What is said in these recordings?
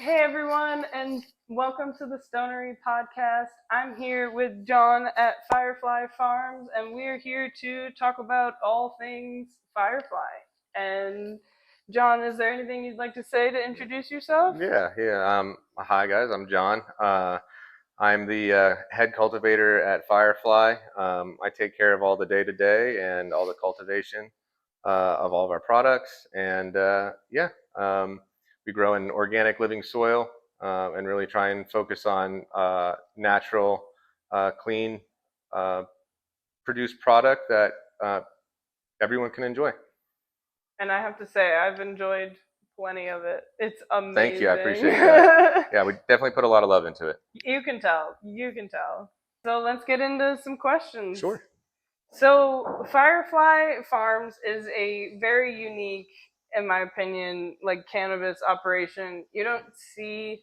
Hey everyone, and welcome to the Stonery podcast. I'm here with John at Firefly Farms, and we're here to talk about all things Firefly. And John, is there anything you'd like to say to introduce yourself? Yeah. Hi guys, I'm John. I'm the head cultivator at Firefly. I take care of all the day-to-day and all the cultivation of all of our products. And we grow in organic living soil and really try and focus on natural, clean, uh, produced product that everyone can enjoy. And I have to say, I've enjoyed plenty of it. It's Thank you, I appreciate amazing. that. Yeah, we definitely put a lot of love into it. You can tell. You can tell. So let's get into some questions. Sure. So Firefly Farms is a very unique, in my opinion, like cannabis operation. You don't see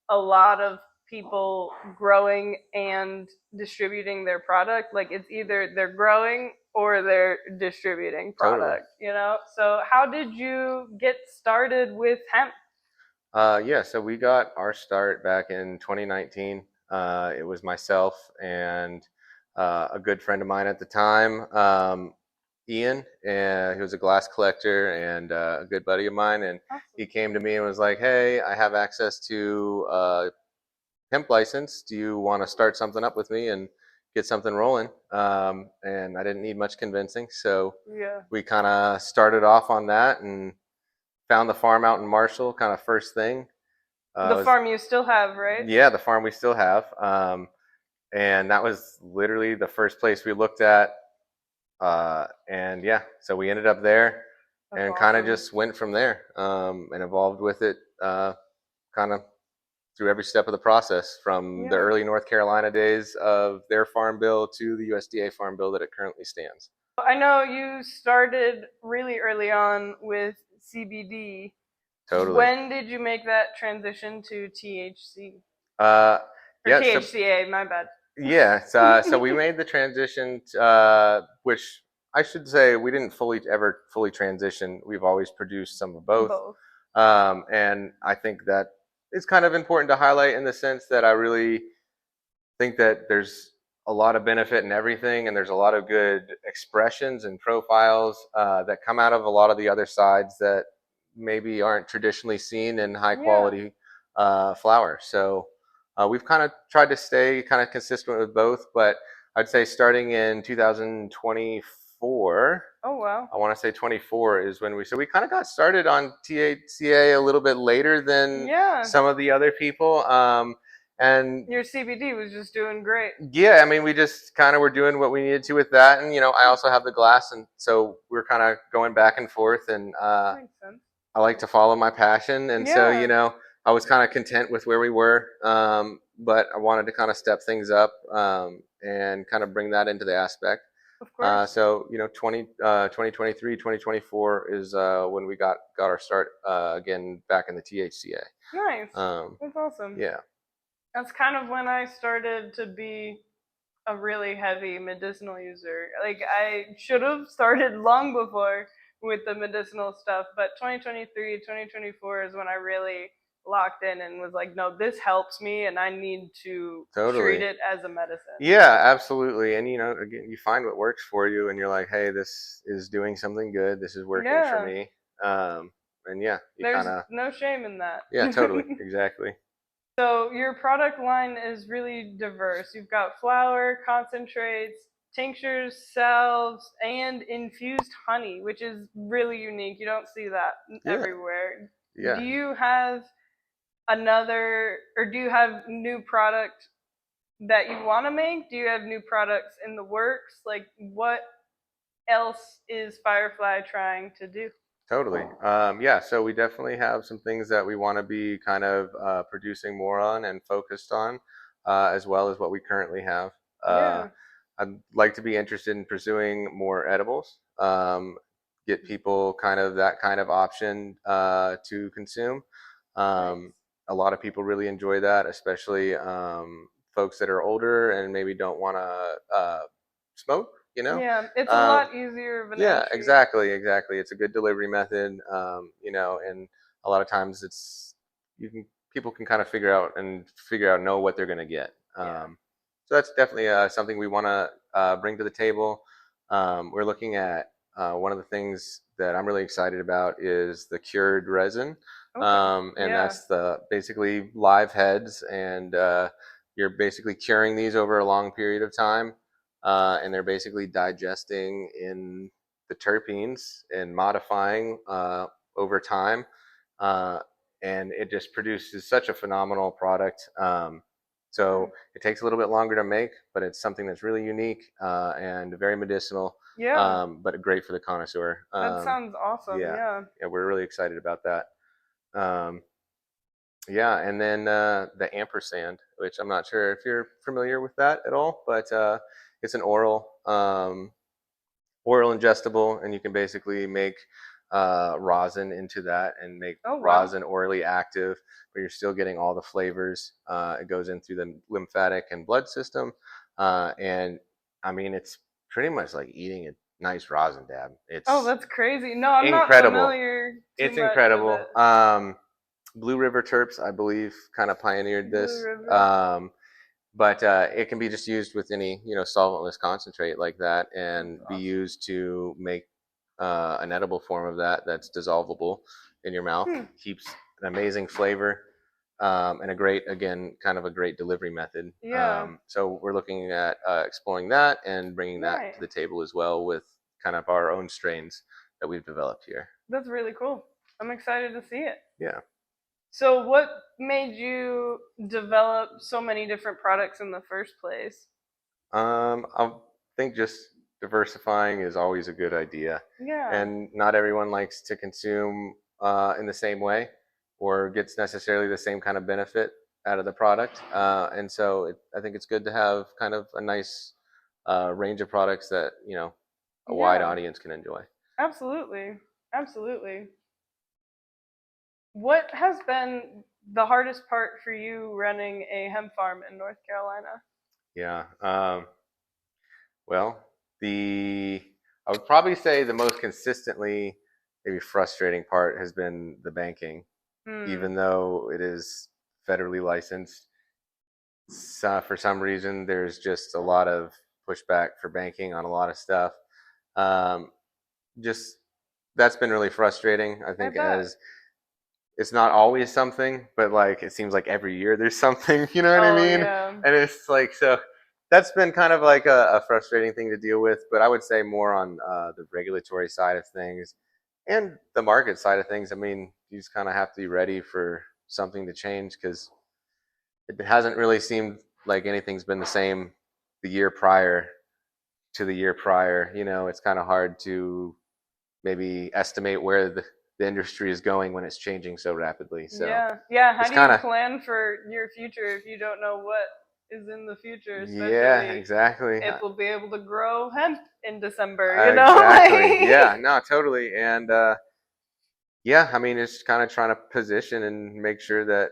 a lot of people growing and distributing their product. Like it's either they're growing or they're distributing Totally. product, you know? So how did you get started with hemp? So we got our start back in 2019. It was myself and a good friend of mine at the time, Ian, and he was a glass collector and a good buddy of mine. And Awesome. he came to me and was like, "Hey, I have access to a hemp license. Do you want to start something up with me and get something rolling?" And I didn't need much convincing, so Yeah. we kind of started off on that and found the farm out in Marshall, kind of first thing. The farm you still have, right? Yeah, the farm we still have. And that was literally the first place we looked at. And yeah, so we ended up there That's and kind of awesome. just went from there and evolved with it kind of through every step of the process from the Yeah. early North Carolina days of their farm bill to the USDA farm bill that it currently stands. I know you started really early on with CBD. Totally. When did you make that transition to THC? Uh, Or yeah, so THCA, my bad. Yeah, so we made the transition, which I should say we didn't ever fully transition. We've always produced some of both, Both. and I think that it's kind of important to highlight in the sense that I really think that there's a lot of benefit in everything, and there's a lot of good expressions and profiles that come out of a lot of the other sides that maybe aren't traditionally seen in high quality flower. So we've kind of tried to stay kind of consistent with both, but I'd say starting in 2024. Oh wow. I want to say 24 is when we kind of got started on THCA a little bit later than some of the other people. And your CBD was just doing great. Yeah, I mean, we just kind of were doing what we needed to with that, and I also have the glass, and so we're kind of going back and forth, and Makes sense. I like to follow my passion, and so I was kind of content with where we were, but I wanted to kind of step things up and kind of bring that into the aspect. Of course. So 2023, 2024 is when we got our start again back in the THCA. Nice. That's awesome. Yeah. That's kind of when I started to be a really heavy medicinal user. Like I should have started long before with the medicinal stuff, but 2023, 2024 is when I really locked in and was like, no, this helps me and I need to treat it as a medicine. Yeah, absolutely. And again, you find what works for you and you're like, hey, this is doing something good. This is working for me. And yeah, there's no shame in that. Yeah, totally. Exactly. So your product line is really diverse. You've got flour, concentrates, tinctures, salves, and infused honey, which is really unique. You don't see that everywhere. Yeah. Do you have do you have new product that you want to make? Do you have new products in the works? Like what else is Firefly trying to do? Totally. So we definitely have some things that we want to be kind of producing more on and focused on, as well as what we currently have. I'd like to be interested in pursuing more edibles, get people that kind of option to consume. A lot of people really enjoy that, especially folks that are older and maybe don't want to smoke. Yeah, it's a lot easier of an Yeah, entry. exactly. It's a good delivery method, and a lot of times you can people can kind of know what they're going to get. Yeah. So that's definitely something we want to bring to the table. We're looking at one of the things that I'm really excited about is the cured resin, Okay. and Yeah. that's the basically live heads, and you're basically curing these over a long period of time, and they're basically digesting in the terpenes and modifying over time, uh, and it just produces such a phenomenal product. So it takes a little bit longer to make, but it's something that's really unique and very medicinal, Yeah. but great for the connoisseur. That sounds awesome. Yeah, Yeah. yeah, we're really excited about that. Um, yeah, and then the ampersand, which I'm not sure if you're familiar with that at all, but it's an oral ingestible, and you can basically make rosin into that and make Oh wow. rosin orally active, but you're still getting all the flavors. It goes in through the lymphatic and blood system, and I mean it's pretty much like eating a nice rosin dab. Oh, It's that's crazy. No, I'm not incredible. familiar too It's much with incredible. it. Blue River Terps, I believe, kind of pioneered Blue this. River. But it can be just used with any solventless concentrate like that, That's and be awesome. used to make an edible form of that that's dissolvable in your mouth. Hmm. Keeps an amazing flavor, and kind of a great delivery method. Yeah. So we're looking at exploring that and bringing that to Nice. the table as well with kind of our own strains that we've developed here. That's really cool. I'm excited to see it. Yeah. So, what made you develop so many different products in the first place? I think just diversifying is always a good idea, Yeah. and not everyone likes to consume in the same way or gets necessarily the same kind of benefit out of the product. And so I think it's good to have kind of a nice range of products that a wide Yeah. audience can enjoy. Absolutely. Absolutely. What has been the hardest part for you running a hemp farm in North Carolina? Yeah. Well, the I would probably say the most consistently maybe frustrating part has been the banking, Hmm. even though it is federally licensed. So for some reason, there's just a lot of pushback for banking on a lot of stuff. Um, just that's been really frustrating. I I think bet. as it's not always something, but like it seems like every year there's something, you know what I Oh, mean? yeah. And it's like so that's been kind of like a frustrating thing to deal with. But I would say more on the regulatory side of things and the market side of things. I mean, you just kind of have to be ready for something to change because it hasn't really seemed like anything's been the same the year prior to the year prior. It's kind of hard to maybe estimate where the industry is going when it's changing so rapidly. So Yeah. Yeah. How it's do you kind of, plan for your future if you don't know what is in the future, yeah, especially exactly. if we'll be able to grow hemp in December, you know? Exactly. Yeah, no, totally. And yeah, I mean, it's kind of trying to position and make sure that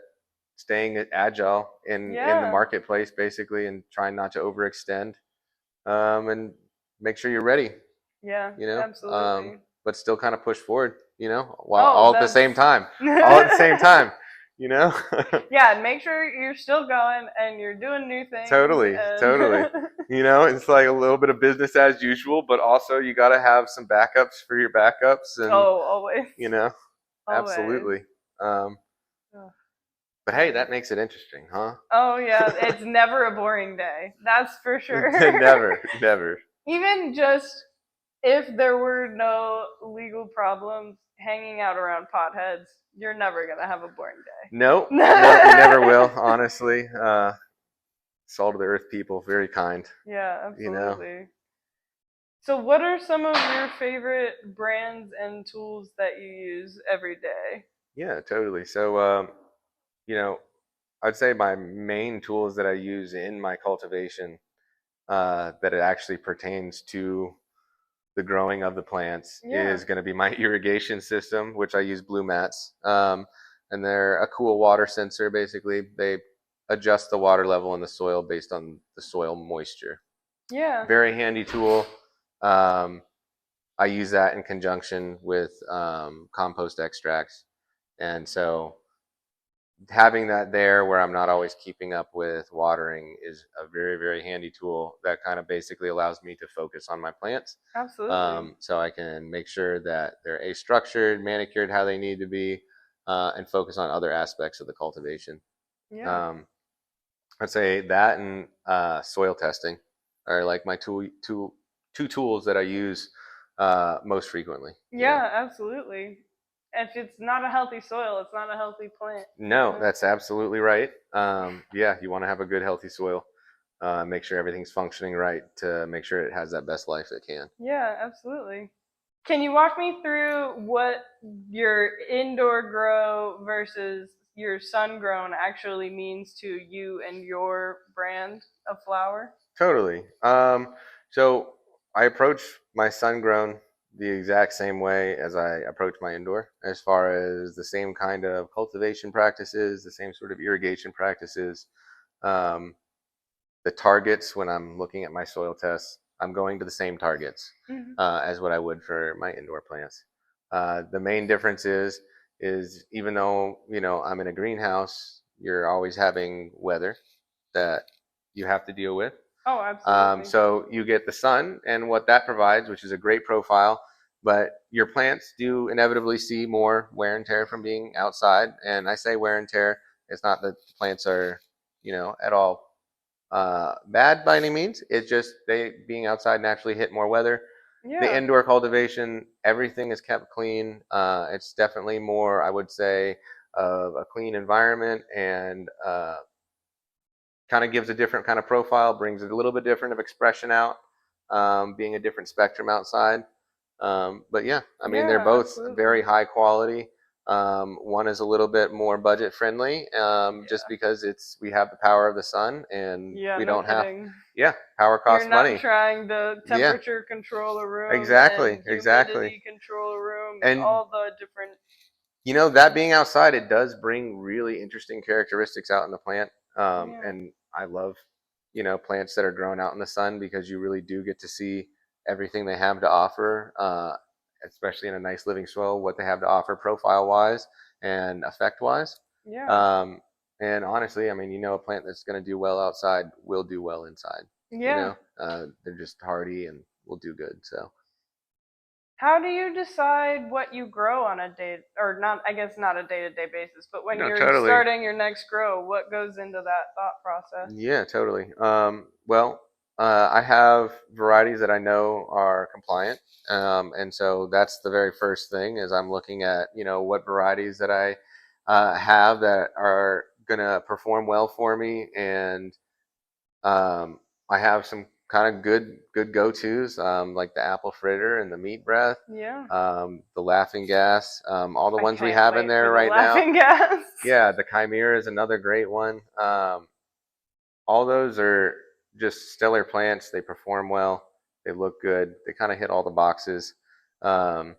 staying agile in the Yeah. marketplace, basically, and trying not to overextend, and make sure you're ready, Yeah, you know, absolutely. but still kind of push forward, while Oh, all at the that's same time, all at the same time, you know. yeah, and make sure you're still going and you're doing new things Totally, and totally. It's like a little bit of business as usual, but also you got to have some backups for your backups, and oh, always. you know, Always. absolutely. Um, Oh, but hey, funny. that makes it interesting, huh? Oh yeah, it's never a boring day. That's for sure. Never, never. Even just if there were no legal problems hanging out around potheads, you're never gonna have a boring Nope, nope, you day. never will. Honestly, salt of the earth people, very kind. yeah, You know. absolutely. So, what are some of your favorite brands and tools that you use every day? Yeah, totally. So, you know, I'd say my main tools that I use in my cultivation, that it actually pertains to the growing of the plants, Yeah, is going to be my irrigation system, which I use blue mats. And they're a cool water sensor. Basically, they adjust the water level in the soil based on the soil moisture. yeah, Very handy tool. Um, I use that in conjunction with compost extracts, and so having that there where I'm not always keeping up with watering is a very, very handy tool that kind of basically allows me to focus on my plants. Absolutely. So I can make sure that they're structured, manicured how they need to be, and focus on other aspects of the cultivation. Yeah. Um, I'd say that and soil testing are like my two tools that I use most frequently. Yeah, absolutely. If it's not a healthy soil, it's not a healthy plant. No, that's absolutely right. Yeah, you want to have a good, healthy soil. Make sure everything's functioning right to make sure it has that best life it can. Yeah, absolutely. Can you walk me through what your indoor grow versus your sun grown actually means to you and your brand of flower? Totally. So I approach my sun grown the exact same way as I approach my indoor, as far as the same kind of cultivation practices, the same sort of irrigation practices. Um, the targets when I'm looking at my soil tests, I'm going to the same targets Mm-hmm. as what I would for my indoor plants. The main difference is even though I'm in a greenhouse, you're always having weather that you have to deal with. Oh, absolutely. So you get the sun and what that provides, which is a great profile. But your plants do inevitably see more wear and tear from being outside. And I say wear and tear. It's not that the plants are, at all bad by any means. It's just they being outside naturally hit more weather. The Yeah. indoor cultivation, everything is kept clean. It's definitely more, I would say, of a clean environment and kind of gives a different kind of profile, brings a little bit different of expression out, being a different spectrum outside. But yeah, I mean, they're Yeah, both absolutely. very high quality. One is a little bit more budget friendly, just Yeah. because we have the power of the sun and Yeah, we no don't have, kidding. yeah, power You're costs not money. trying to Yeah, temperature control a room exactly, and exactly. humidity control a room and And all the different. that being outside, it does bring really interesting characteristics out in the plant. Yeah. And I love, plants that are grown out in the sun because you really do get to see everything they have to offer, especially in a nice living soil, what they have to offer profile wise and effect wise. Yeah. Um, and honestly, I mean, a plant that's going to do well outside will do well inside. Yeah. They're just hardy and will do good. So. How do you decide what you grow on a day or not, I guess not a day-to-day basis, but when No, you're totally. starting your next grow, what goes into that thought process? Yeah, totally. Well, I have varieties that I know are compliant, and so that's the very first thing is I'm looking at what varieties that I have that are gonna perform well for me, and um, I have some kind of good go-tos, like the apple fritter and the meat breath, Yeah. the laughing gas, all the I ones we can't have in wait for there the right now. laughing gas. Yeah, the chimera is another great one. All those are just stellar plants. They perform well. They look good. They kind of hit all the boxes. Um,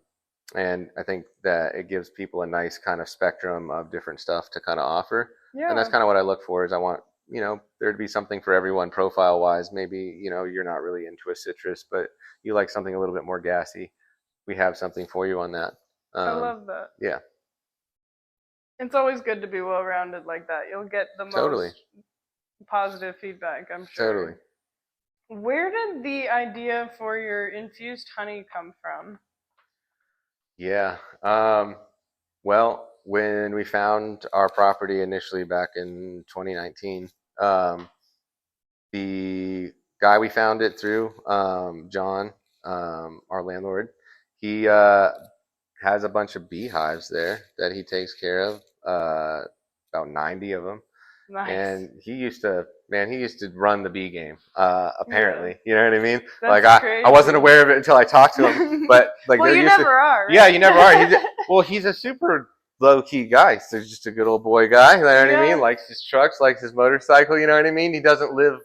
and I think that it gives people a nice kind of spectrum of different stuff to kind of offer. And that's Yeah. kind of what I look for is I want, there to be something for everyone profile wise. Maybe, you're not really into a citrus, but you like something a little bit more gassy. We have something for you on that. I Um, love that. yeah, It's always good to be well rounded like that. You'll get the totally. most positive feedback, I'm Totally. sure. Where did the idea for your infused honey come from? Yeah. Well, when we found our property initially back in 2019, the guy we found it through, John, our landlord, he has a bunch of beehives there that he takes care of, about 90 of them. Nice. And he used to run the bee game, Yeah, apparently. You know what I mean? Like, that's I wasn't crazy. aware of it until I talked to him, but like Well, there you used to, never are, yeah, you right? never are. Well, he's a super low key guy. So he's just a good old boy guy. You know what I mean? Yeah. Likes his trucks, likes his motorcycle. You know what I mean? He doesn't live,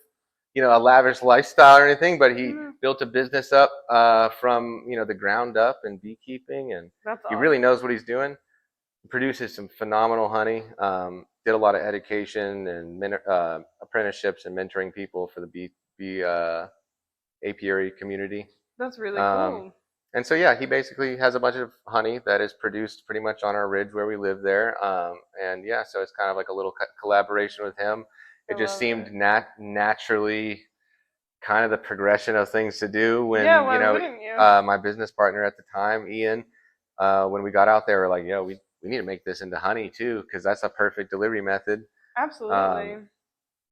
a lavish lifestyle or anything, but he Mm, built a business up from the ground up in beekeeping, and that's he really awesome. knows what he's doing. Produces some phenomenal honey. Did a lot of education and apprenticeships and mentoring people for the bee apiary community. That's really Um, cool. And so yeah, he basically has a bunch of honey that is produced pretty much on our ridge where we live there. And yeah, so it's kind of like a little collaboration with him. I It just love seemed it. naturally kind of the progression of things to do Yeah, when why wouldn't you? my business partner at the time, Ian, when we got out there, we're like, yo, we need to make this into honey too because that's a perfect delivery method. Um, Absolutely.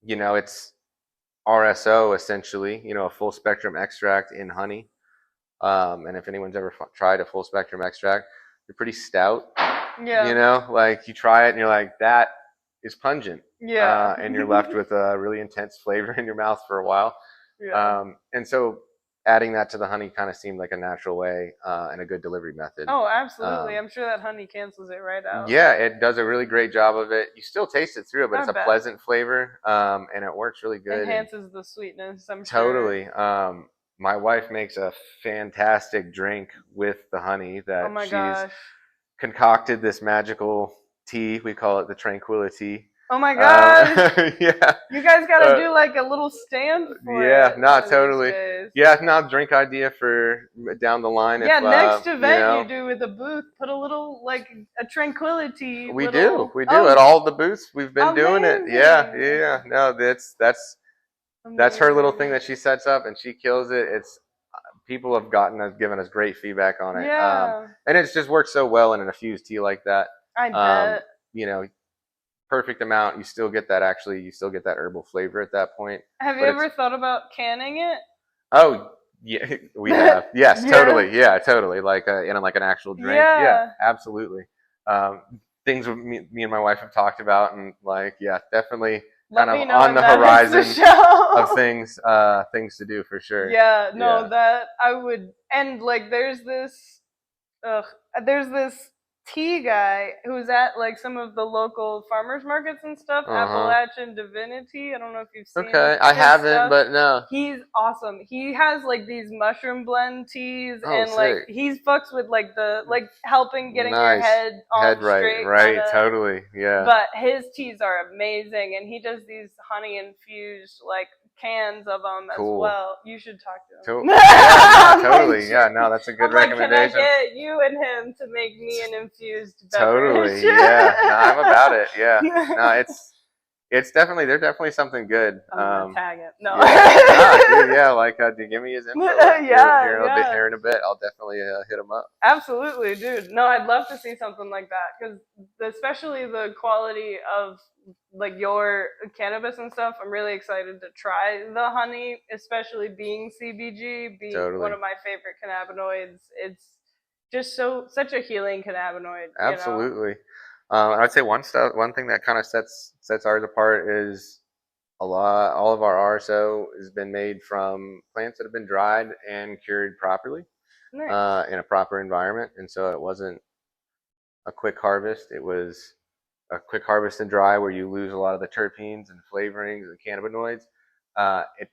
it's RSO essentially, a full spectrum extract in honey. And if anyone's ever tried a full spectrum extract, they're pretty stout. Yeah. Like you try it and you're like, that is pungent. Yeah. And you're left with a really intense flavor in your mouth for a while. Yeah. And so adding that to the honey kind of seemed like a natural way and a good delivery method. Oh, absolutely. Um, I'm sure that honey cancels it right out. yeah, it does a really great job of it. You still taste it through it, but I it's a bet. pleasant flavor, and it works really good. And Enhances the sweetness, I'm sure. totally. My wife makes a fantastic drink with the honey Oh that my she's gosh. concocted this magical tea. We call it the Tranquility. Oh my gosh. Yeah. You guys gotta do like a little stand for Yeah, it one not of these totally. days. Yeah, not drink idea for down the line. Yeah, If next event you do with a booth, put a little like a tranquility we do, little. we do at Oh, all the booths. We've been doing it. Yeah, yeah, amazing! yeah. No, that's her little thing Amazing. that she sets up, and she kills it. It's people have given us great feedback on it, Yeah, and it's just worked so well in an infused tea like that. I Um, bet. you know, perfect amount. You still get that herbal flavor at that point. Have you But it's ever thought about canning it? oh yeah, we have yes, Yeah. totally, yeah, totally. Like in like an actual drink, yeah, Yeah. absolutely. Um, things me and my wife have talked about, and like yeah, definitely Let kind of me know on when the that hits the horizon of show. things to do for sure. Yeah, Yeah. no, that I would. And like, ugh, there's this tea guy who's at like some of the local farmers markets and stuff. Uh huh. Appalachian Divinity. I don't know if you've seen Okay, I his haven't, stuff. but no. He's awesome. He has like these mushroom blend teas, Oh, and like sick. he's fucks with like the like helping getting your Nice. head Head on right, straight kind right, of. totally. Yeah. But his teas are amazing, and he does these honey infused like cans of them as Cool. well. You should talk to him. Yeah, no, I'm like, totally. Yeah, no, that's a good I'm like, can I recommendation. get you and him to make me an infused beverage? Totally. Yeah. No, I'm about it. Yeah. No, it's definitely they're definitely something good. I'm gonna tag him. No. Yeah. Nah, dude, yeah, like dude, give me his info Yeah, yeah. here in a bit. I'll definitely hit him up. Absolutely, dude. No, I'd love to see something like that because especially the quality of like your cannabis and stuff. I'm really excited to try the honey, especially being CBG, being one Totally. of my favorite cannabinoids. It's just such a healing cannabinoid, you know. Absolutely. I'd say one thing that kind of sets ours apart is all of our RSO has been made from plants that have been dried and cured properly Nice. in a proper environment, and so it wasn't a quick harvest. It was a quick harvest and dry where you lose a lot of the terpenes and flavorings and cannabinoids. It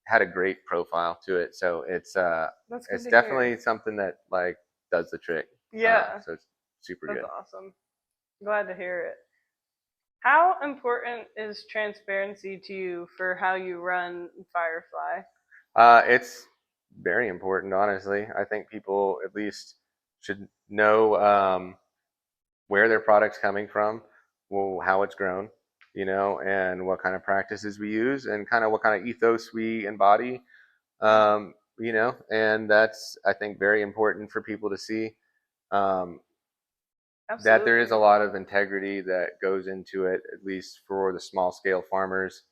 had a great profile to it, so That's good it's to hear. definitely something that like does the trick. Yeah, So it's super that's good. awesome. Glad to hear it. How important is transparency to you for how you run Firefly? It's very important, honestly. I think people at least should know where their product's coming from, well, how it's grown, and what kind of practices we use, and kind of what kind of ethos we embody, Yeah, and that's I think very important for people to see. Um, that there is a absolutely. lot of integrity that goes into it, at least for the small scale farmers.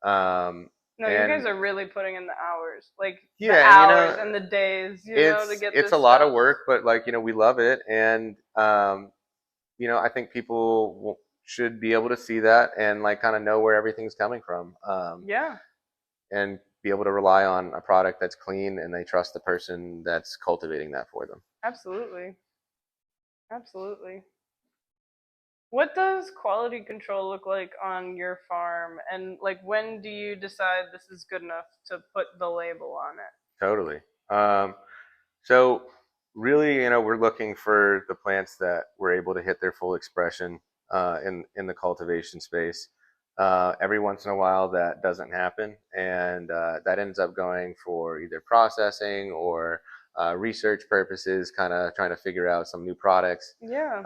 Um, No, you guys and are really putting in the hours, like the yeah, and hours and the days, to get it's this a lot of stuff. work, but like we love it, and I think people should be able to see that and like kind of know where everything's coming from, Yeah, and be able to rely on a product that's clean and they trust the person that's cultivating that for them. absolutely. Absolutely. What does quality control look like on your farm? And like when do you decide this is good enough to put the label on it? Totally. So really, we're looking for the plants that were able to hit their full expression in the cultivation space. Every once in a while, that doesn't happen, and that ends up going for either processing or research purposes, kind of trying to figure out some new products. Yeah.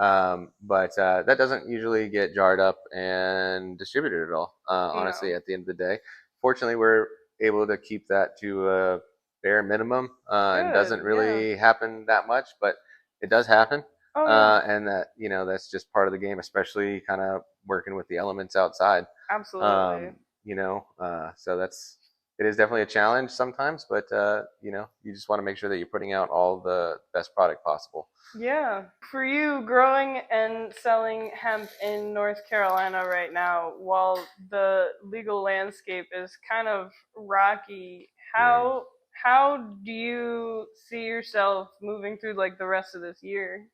But that doesn't usually get jarred up and distributed at all. Honestly, No. at the end of the day, fortunately, we're able to keep that to a bare minimum, and doesn't Good. Yeah. really happen that much, but it does happen. Oh yeah. And that that's just part of the game, especially kind of working with the elements outside. Absolutely. Um, so it is definitely a challenge sometimes, but you just want to make sure that you're putting out all the best product possible. Yeah. For you, growing and selling hemp in North Carolina right now, while the legal landscape is kind of rocky, Mm. how do you see yourself moving through like the rest of this year?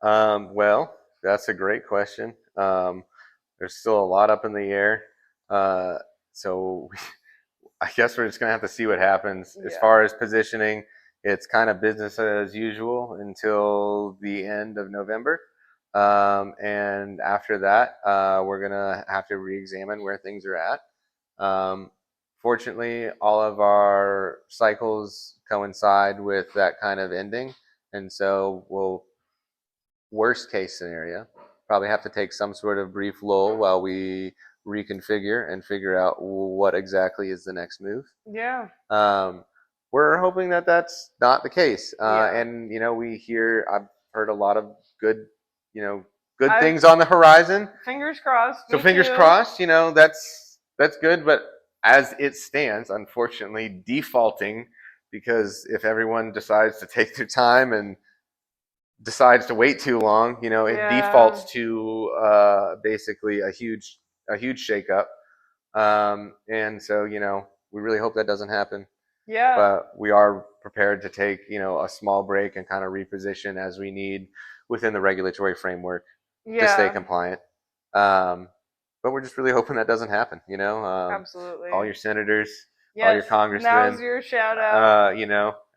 Well, that's a great question. There's still a lot up in the air. Uh, so I guess we're just gonna have to see what happens. As Yeah. far as positioning, it's kind of business as usual until the end of November, and after that, we're gonna have to re-examine where things are at. Um, Fortunately, all of our cycles coincide with that kind of ending, and so we'll, worst case scenario, probably have to take some sort of brief lull while we reconfigure and figure out what exactly is the next move. Yeah. Um, we're hoping that that's not the case, Yeah. and I've heard a lot of good, good I've things on the horizon. fingers crossed. So Me fingers too. crossed. That's good, but as it stands, unfortunately, defaulting, because if everyone decides to take their time and decides to wait too long, it Yeah. defaults to basically a huge shakeup. And so, we really hope that doesn't happen. Yeah. But we are prepared to take, a small break and kind of reposition as we need within the regulatory framework to stay Yeah. compliant. Um, but we're just really hoping that doesn't happen. Absolutely. Call your senators, call your Yes. Now's congressmen. your shout out.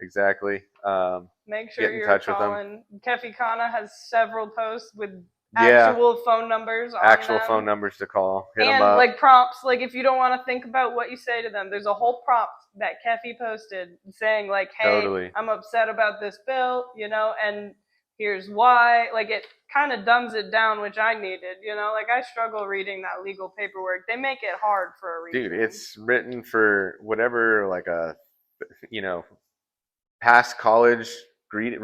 Exactly. Make Get sure in you're touch with them. calling. Kefi Kana has several posts with Yeah, actual phone numbers on actual phone them. numbers to call. Hit them And up. like prompts, like if you don't want to think about what you say to them, there's a whole prompt that Kefi posted saying like, "Hey, Totally. I'm upset about this bill, and here's why." Like it kind of dumbs it down, which I needed, Like I struggle reading that legal paperwork. They make it hard for a Dude, reason. it's written for whatever, like a, you know, past college greeting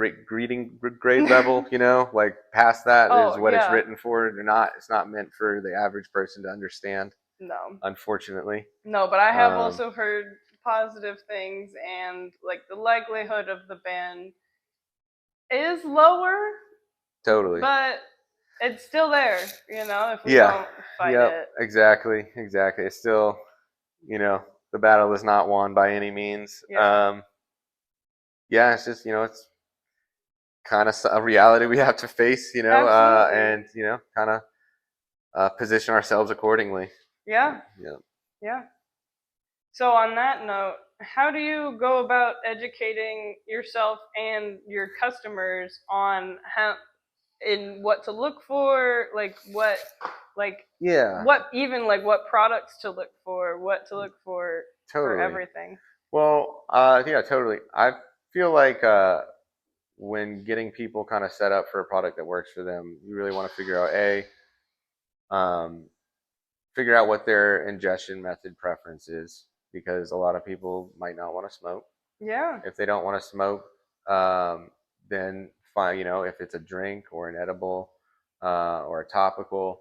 grade level, like past that is Oh what it's yeah, written for. It's not meant for the average person to understand, no, unfortunately. no, but I have Um, also heard positive things, and like the likelihood of the ban is lower, totally. but it's still there, if we Yeah. don't fight Yep. it. Exactly. Exactly. It's still, the battle is not won by any means. Yeah, Yeah, it's just, it's kind of a reality we have to face, absolutely. and kind of position ourselves accordingly. Yeah, Yeah. yeah. So, on that note, how do you go about educating yourself and your customers on how in what to look for, like Yeah. what products to look for, what to look for Totally. everything? Well, yeah, totally. I feel like when getting people kind of set up for a product that works for them, you really want to um, figure out what their ingestion method preference is, because a lot of people might not want to smoke. Yeah. If they don't want to smoke, um, then find, if it's a drink or an edible or a topical,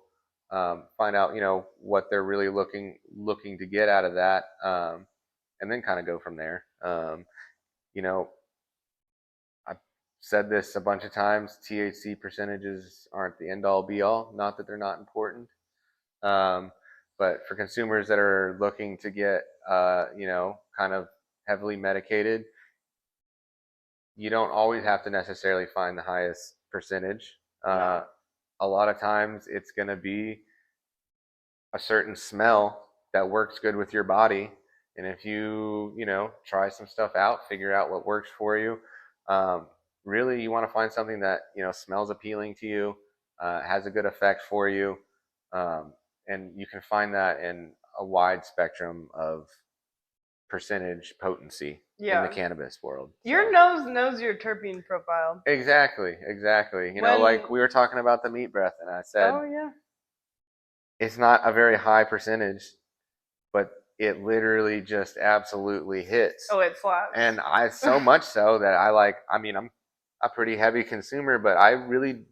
find out, what they're really looking to get out of that, and then kind of go from there. You know, I've said this a bunch of times. THC percentages aren't the end all be all. Not that they're not important, um, but for consumers that are looking to get, kind of heavily medicated, you don't always have to necessarily find the highest percentage. No. A lot of times it's going to be a certain smell that works good with your body. And if try some stuff out, figure out what works for you. Um, Really, you want to find something that, smells appealing to you, has a good effect for you. And you can find that in a wide spectrum of percentage potency in the Yeah. cannabis world. Your nose knows your terpene profile. Exactly. You know, like we were talking about the meat breath, and I said, oh yeah, it's not a very high percentage, but it literally just absolutely hits. oh it slaps. And I so much so that I mean, I'm a pretty heavy consumer, but I really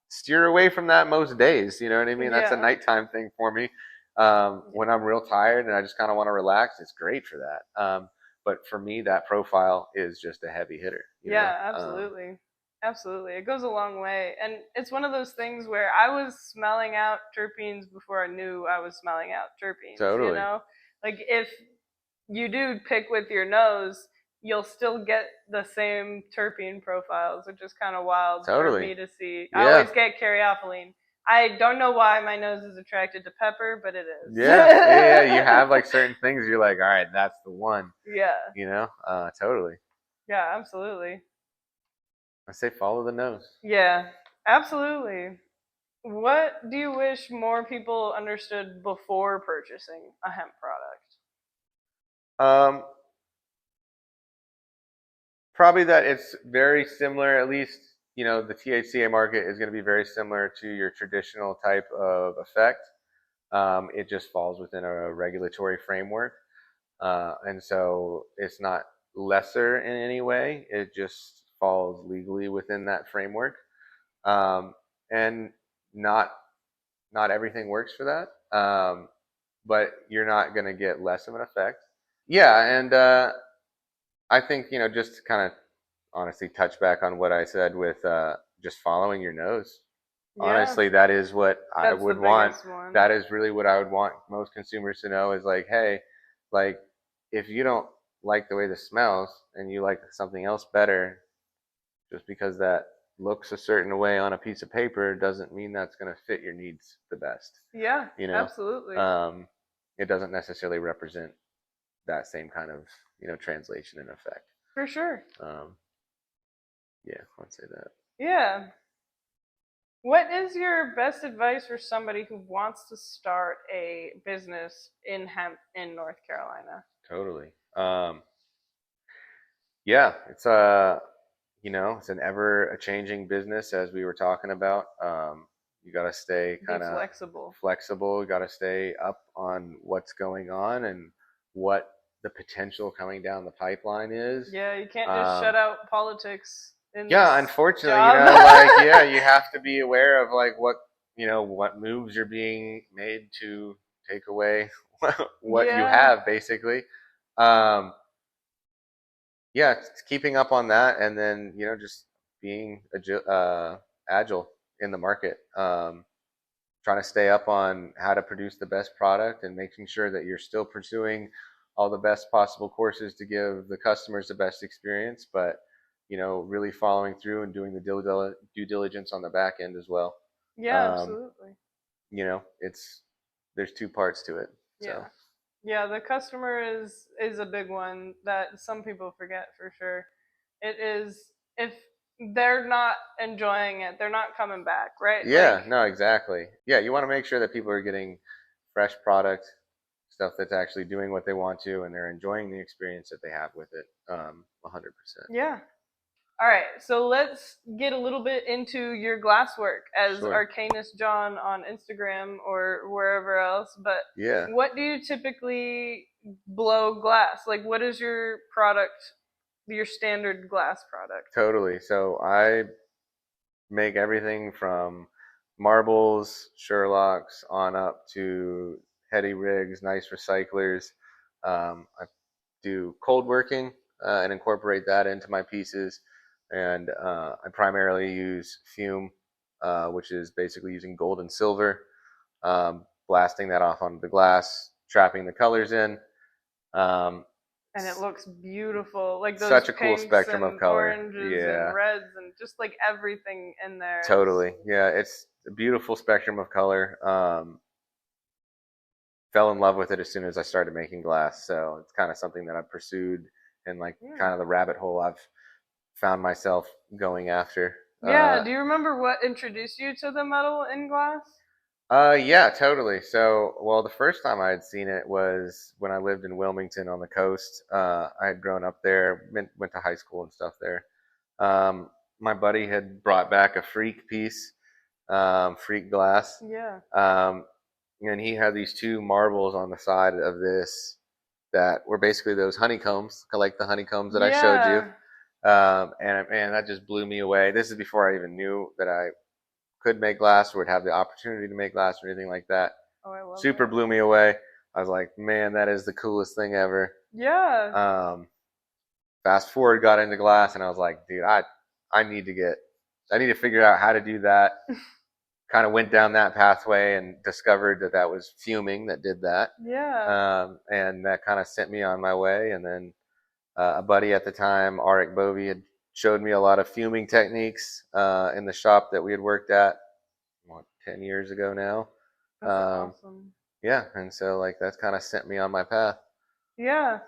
steer away from that most days. You know what I mean? That's a Yeah. nighttime thing for me. When I'm real tired and I just kind of want to relax, it's great for that. But for me, that profile is just a heavy hitter. You know? Yeah, absolutely. Absolutely. It goes a long way. And it's one of those things where I was smelling out terpenes before I knew I was smelling out terpenes, you Totally. know? Like if you do pick with your nose, you'll still get the same terpene profiles, which is kind of wild for Totally. me to see. I Yeah. always get caryophyllene. I don't know why my nose is attracted to pepper, but it is. Yeah. You have like certain things you're like, all right, that's the one. Yeah. You know? Totally. Yeah, absolutely. I say follow the nose. Yeah, absolutely. What do you wish more people understood before purchasing a hemp product? Um, Probably that it's very similar, at least, you know, the THCA market is going to be very similar to your traditional type of effect. It just falls within a regulatory framework. And so it's not lesser in any way. It just falls legally within that framework. And not not everything works for that. But you're not going to get less of an effect. Yeah, and I think, you know, just to kind of honestly touch back on what I said with just following your nose. Yeah, Honestly, that is what I that's the would want. biggest one. That is really what I would want most consumers to know is like, hey, like if you don't like the way this smells and you like something else better, just because that looks a certain way on a piece of paper doesn't mean that's going to fit your needs the best. Yeah, You know, absolutely. it doesn't necessarily represent that same kind of, you know, translation and effect. For sure. Yeah, I'd say that. Yeah. What is your best advice for somebody who wants to start a business in hemp in North Carolina? Totally. Yeah, it's you know, it's an ever changing business as we were talking about. You got to stay kind of flexible. You got to stay up on what's going on and what the potential coming down the pipeline is. Yeah, you can't just shut out politics. Yeah, unfortunately, you know, like yeah, you have to be aware of like what, you know, what moves are being made to take away what you have, basically. Um, yeah, it's keeping up on that, and then, you know, just being agile in the market, trying to stay up on how to produce the best product and making sure that you're still pursuing all the best possible courses to give the customers the best experience, but, you know, really following through and doing the due diligence on the back end as well. Yeah, absolutely. You know, there's two parts to it. So. Yeah. Yeah, the customer is a big one that some people forget for sure. It is, if they're not enjoying it, they're not coming back, right? Yeah, Like, no, exactly. Yeah, you want to make sure that people are getting fresh product, stuff that's actually doing what they want to, and they're enjoying the experience that they have with it. 100%. yeah. All right, so let's get a little bit into your glass work as Sure. Arcanus John on Instagram or wherever else. But Yeah. what do you typically blow glass? Like, what is your product, your standard glass product? Totally. So I make everything from marbles, Sherlocks, on up to heady rigs, nice recyclers. I do cold working and incorporate that into my pieces. And I primarily use fume, which is basically using gold and silver, blasting that off onto the glass, trapping the colors in. And it looks beautiful, like those such a cool spectrum and of color. oranges and reds and just like everything in there. Totally, yeah, it's a beautiful spectrum of color. Fell in love with it as soon as I started making glass, so it's kind of something that I've pursued and like kind of the rabbit hole I've found myself going after. Yeah, do you remember what introduced you to the metal in glass? Yeah, totally. So, well, the first time I had seen it was when I lived in Wilmington on the coast. I had grown up there, went to high school and stuff there. Um, my buddy had brought back a freak piece, freak glass. Yeah. And he had these two marbles on the side of this that were basically those honeycombs, like the honeycombs that I showed you. Yeah. And man, that just blew me away. This is before I even knew that I could make glass or would have the opportunity to make glass or anything like that. Oh, I love Super it. blew me away. I was like, man, that is the coolest thing ever. Yeah. Um, Fast forward, got into glass, and I was like, dude, I need to figure out how to do that. Kind of went down that pathway and discovered that that was fuming that did that. Yeah. And that kind of sent me on my way. And then a buddy at the time, Arik Bovey, had showed me a lot of fuming techniques in the shop that we had worked at, what, 10 years ago now. That's awesome. Yeah, and so like that's kind of sent me on my path. Yeah.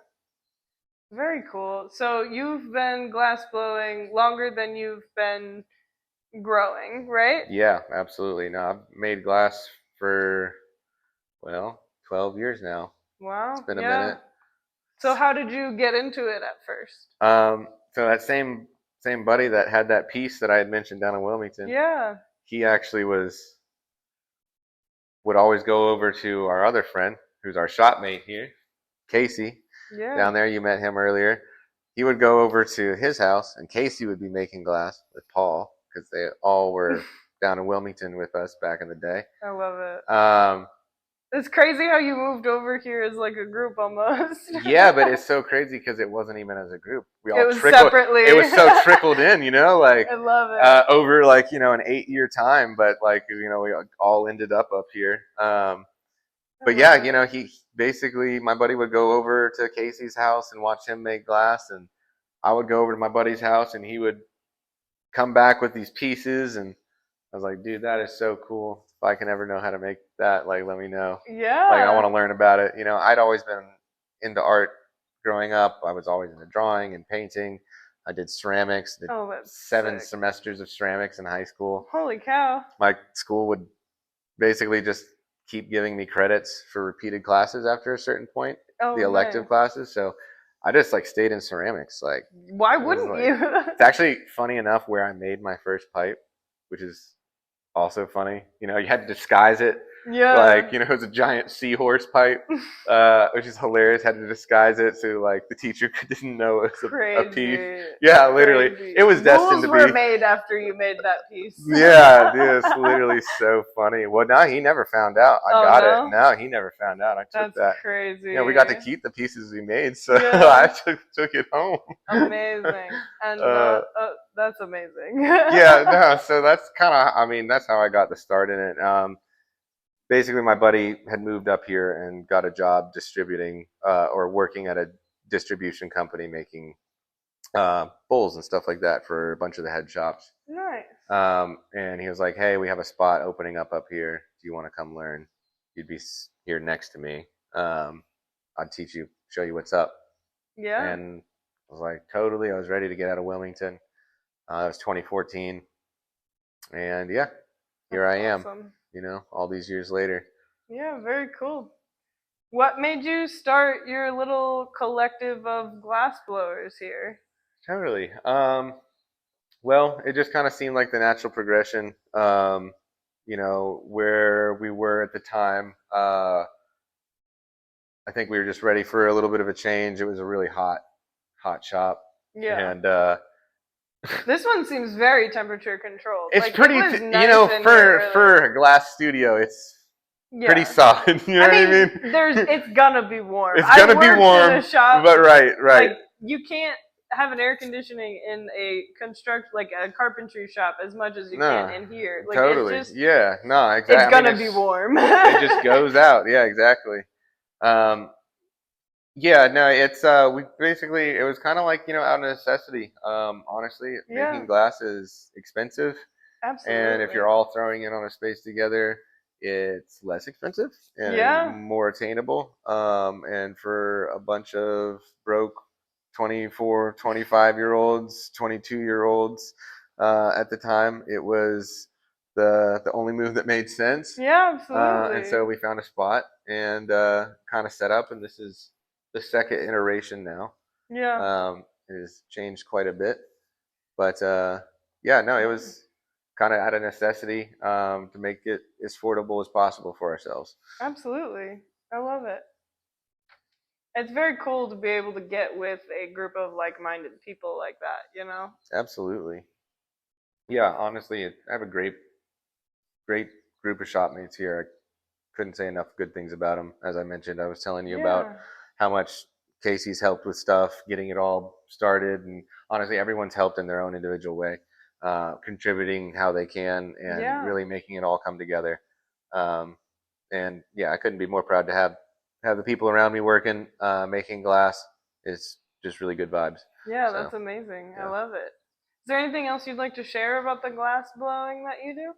Very cool. So you've been glass blowing longer than you've been growing, right? Yeah, absolutely. No, I've made glass for, well, 12 years now. It's Wow. been a Yeah. minute. So how did you get into it at first? So that same buddy that had that piece that I had mentioned down in Wilmington, Yeah. he actually would always go over to our other friend, who's our shopmate here, Casey, Yeah. down there. You met him earlier. He would go over to his house, and Casey would be making glass with Paul because they all were down in Wilmington with us back in the day. I love it. Um, It's crazy how you moved over here as like a group almost. yeah, but it's so crazy because it wasn't even as a group. We all It was trickled. separately. It was so trickled in, like I love it. over like an 8-year time. But like we all ended up here. But yeah, he basically, my buddy would go over to Casey's house and watch him make glass, and I would go over to my buddy's house and he would come back with these pieces, and I was like, dude, that is so cool. If I can ever know how to make that, like, let me know. Yeah. Like, I want to learn about it. I'd always been into art growing up. I was always into drawing and painting. I did ceramics. Did that's 7 sick. semesters of ceramics in high school. Holy cow. My school would basically just keep giving me credits for repeated classes after a certain point, Oh, the elective nice. classes. So I just like stayed in ceramics. Like, why wouldn't you? It's actually funny enough where I made my first pipe, which is also funny. You had to disguise it. Yeah. Like, it's a giant seahorse pipe, which is hilarious. Had to disguise it so like the teacher didn't know it was a piece. Yeah, literally. Crazy. It was destined Rules to were be made after you made that piece. Yeah, dude, it's literally so funny. Well, no, he never found out. I got no? it. No, he never found out. I took That's that. crazy. Yeah, we got to keep the pieces we made, so Yeah. I took it home. Amazing. And that's amazing. Yeah, no, so that's kind of, that's how I got the start in it. Basically, my buddy had moved up here and got a job distributing or working at a distribution company making bowls and stuff like that for a bunch of the head shops. Nice. And he was like, hey, we have a spot opening up here. Do you want to come learn? You'd be here next to me. I'd teach you, show you what's up. Yeah. And I was like, totally. I was ready to get out of Wilmington. That was 2014. And yeah, here I am, all these years later. Yeah, very cool. What made you start your little collective of glass blowers here? Totally. Well, it just kind of seemed like the natural progression. Where we were at the time. I think we were just ready for a little bit of a change. It was a really hot shop. Yeah. And this one seems very temperature controlled. It's like, pretty, it nice for a glass studio, it's pretty solid. You know what I mean? It's gonna be warm. It's gonna be warm. In a shop, but right. Like, you can't have an air conditioning in a carpentry shop as much as you can in here. Like, totally. It's just, yeah. No, exactly. It's gonna be warm. It just goes out. Yeah, exactly. Yeah, no, it's we basically, it was kind of like out of necessity. Honestly, making glass is expensive. Absolutely. And if you're all throwing in on a space together, it's less expensive and more attainable. And for a bunch of broke 24, 25-year-olds, 22-year-olds at the time, it was the only move that made sense. Yeah, And so absolutely. we found a spot and kind of set up, and this is the second iteration now. Yeah. It has changed quite a bit, but yeah, no, it Nice. was kind of out of necessity to make it as affordable as possible for ourselves. Absolutely. I love it. It's very cool to be able to get with a group of like-minded people like that, you know? Absolutely. Yeah, honestly, I have a great group of shopmates here. I couldn't say enough good things about them. As I mentioned, I was telling you about Yeah. how much Casey's helped with stuff, getting it all started, and honestly, everyone's helped in their own individual way, contributing how they can, and Yeah. really making it all come together. Um, and yeah, I couldn't be more proud to have the people around me working, making glass. It's just really good vibes. Yeah, So that's amazing. I yeah. love it. Is there anything else you'd like to share about the glass blowing that you do?